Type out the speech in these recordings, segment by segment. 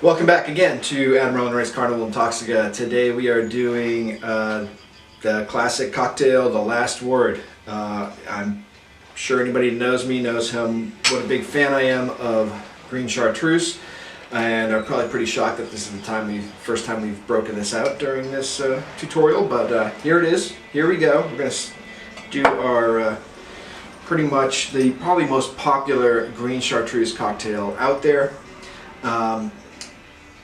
Welcome back again to Admiral Enright's Carnival Intoxica. Today we are doing the classic cocktail, The Last Word. I'm sure anybody who knows me knows what a big fan I am of Green Chartreuse, and are probably pretty shocked that this is the first time we've broken this out during this tutorial, but here it is. Here we go. We're going to do our pretty much the probably most popular Green Chartreuse cocktail out there.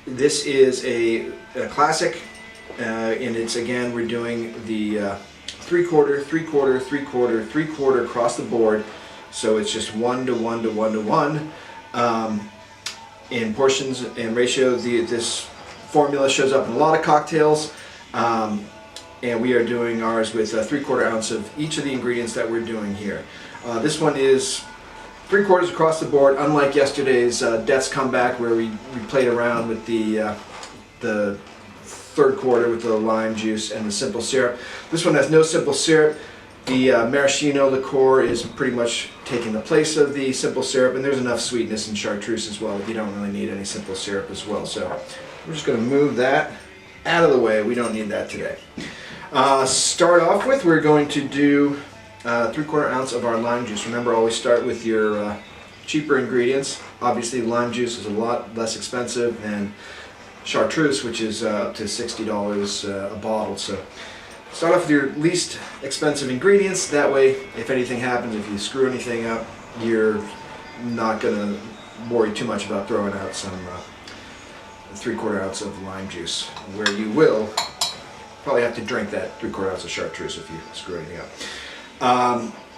This is a classic, and it's again we're doing the 3/4, 3/4, 3/4, 3/4 across the board. So it's just 1 to 1 to 1 to 1 in portions and ratio. This formula shows up in a lot of cocktails, and we are doing ours with 3/4 ounce of each of the ingredients that we're doing here. This one is 3/4 across the board, unlike yesterday's Death's Comeback, where we played around with the third quarter with the lime juice and the simple syrup. This one has no simple syrup. The maraschino liqueur is pretty much taking the place of the simple syrup, and there's enough sweetness in chartreuse as well. You don't really need any simple syrup as well. So we're just going to move that out of the way. We don't need that today. Start off with, we're going to do 3/4 ounce of our lime juice. Remember, always start with your cheaper ingredients. Obviously, lime juice is a lot less expensive than chartreuse, which is up to $60 a bottle. So start off with your least expensive ingredients. That way, if anything happens, if you screw anything up, you're not going to worry too much about throwing out some 3/4 ounce of lime juice, where you will probably have to drink that 3/4 ounce of chartreuse if you screw anything up.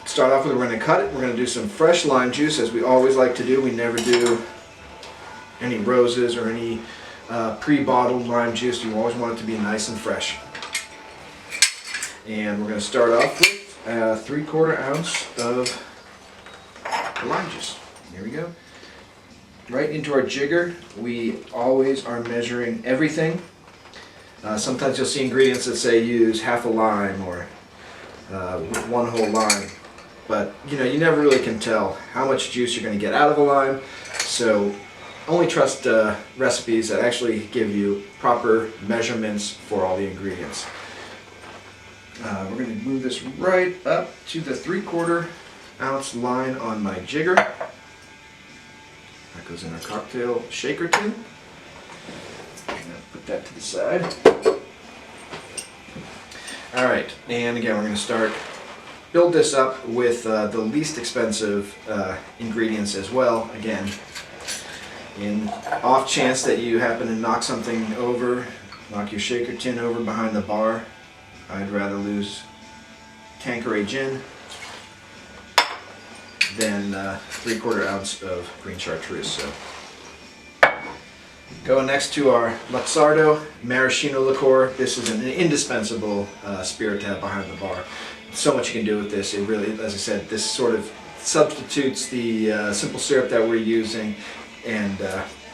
Start off with, we're going to cut it. We're going to do some fresh lime juice, as we always like to do. We never do any roses or any pre-bottled lime juice. You always want it to be nice and fresh. And we're going to start off with 3/4 ounce of lime juice. Here we go. Right into our jigger. We always are measuring everything. Sometimes you'll see ingredients that say use half a lime or one whole lime, but you never really can tell how much juice you're going to get out of a lime, so only trust recipes that actually give you proper measurements for all the ingredients. We're going to move this right up to the 3/4 ounce line on my jigger. That goes in our cocktail shaker tin. I'm going to put that to the side. Alright, and again we're going to build this up with the least expensive ingredients as well. Again, in off chance that you happen to knock something over, knock your shaker tin over behind the bar, I'd rather lose Tanqueray gin than 3/4 ounce of green chartreuse. So, going next to our Luxardo maraschino liqueur. This is an indispensable spirit to have behind the bar. So much you can do with this. It really, as I said, this sort of substitutes the simple syrup that we're using, and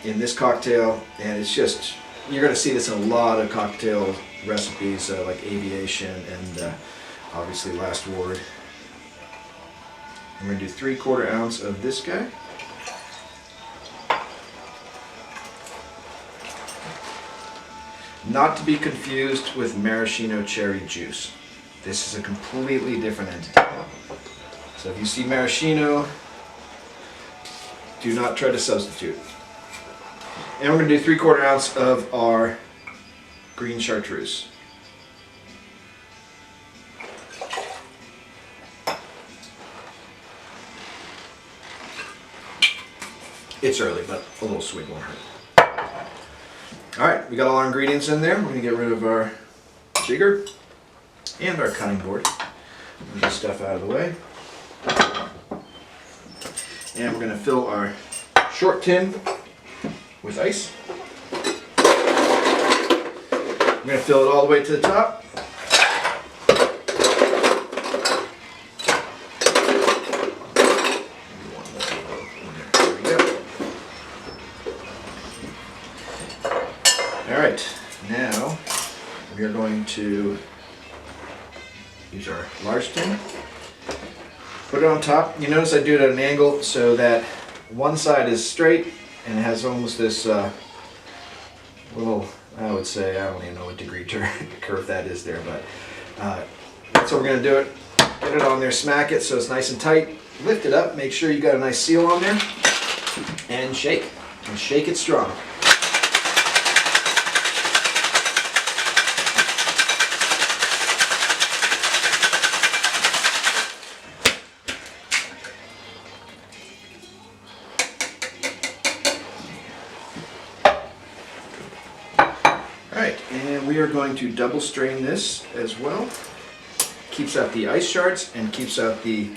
in this cocktail. And it's just, you're going to see this in a lot of cocktail recipes like Aviation and obviously Last Word. I'm going to do 3/4 ounce of this guy. Not to be confused with maraschino cherry juice. This is a completely different entity. So if you see maraschino, do not try to substitute. And we're going to do 3/4 ounce of our green chartreuse. It's early, but a little swig won't hurt. Alright, we got all our ingredients in there. We're going to get rid of our jigger and our cutting board. Move this stuff out of the way. And we're going to fill our short tin with ice. We're going to fill it all the way to the top. Alright, now we are going to use our large tin, put it on top. You notice I do it at an angle so that one side is straight and it has almost this little, I would say, I don't even know what degree curve that is there, but that's how we're going to do it. Get it on there, smack it so it's nice and tight. Lift it up, make sure you got a nice seal on there, and shake. And shake it strong. Alright, and we are going to double strain this as well. Keeps out the ice shards and keeps out the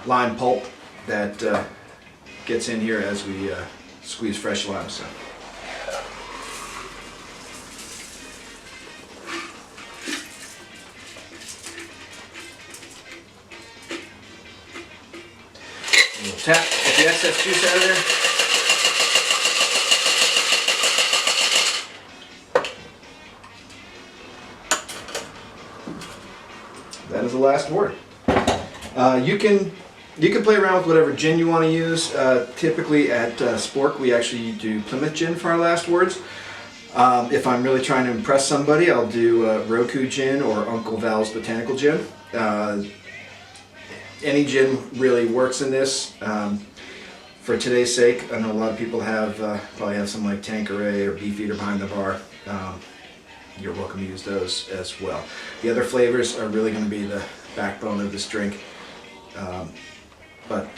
lime pulp that gets in here as we squeeze fresh lime. So. And we'll tap, get the excess juice out of there. That is the last word. You can play around with whatever gin you want to use. Typically at Spork we actually do Plymouth gin for our last words. If I'm really trying to impress somebody, I'll do Roku gin or Uncle Val's Botanical Gin. Any gin really works in this. For today's sake, I know a lot of people have probably have some like Tanqueray or Beefeater behind the bar. You're welcome to use those as well. The other flavors are really going to be the backbone of this drink. But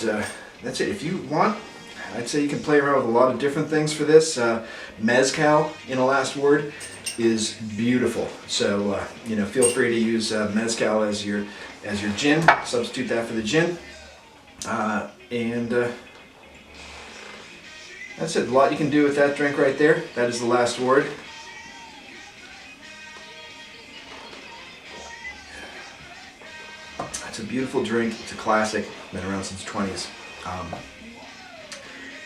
that's it. If you want, I'd say you can play around with a lot of different things for this. Mezcal, in a last word, is beautiful. So you know, feel free to use mezcal as your gin. Substitute that for the gin, and that's it. A lot you can do with that drink right there. That is the last word. It's a beautiful drink. It's a classic. Been around since the 20s.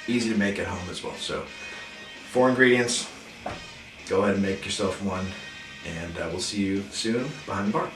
Easy to make at home as well. So 4 ingredients. Go ahead and make yourself one, and we'll see you soon behind the bar.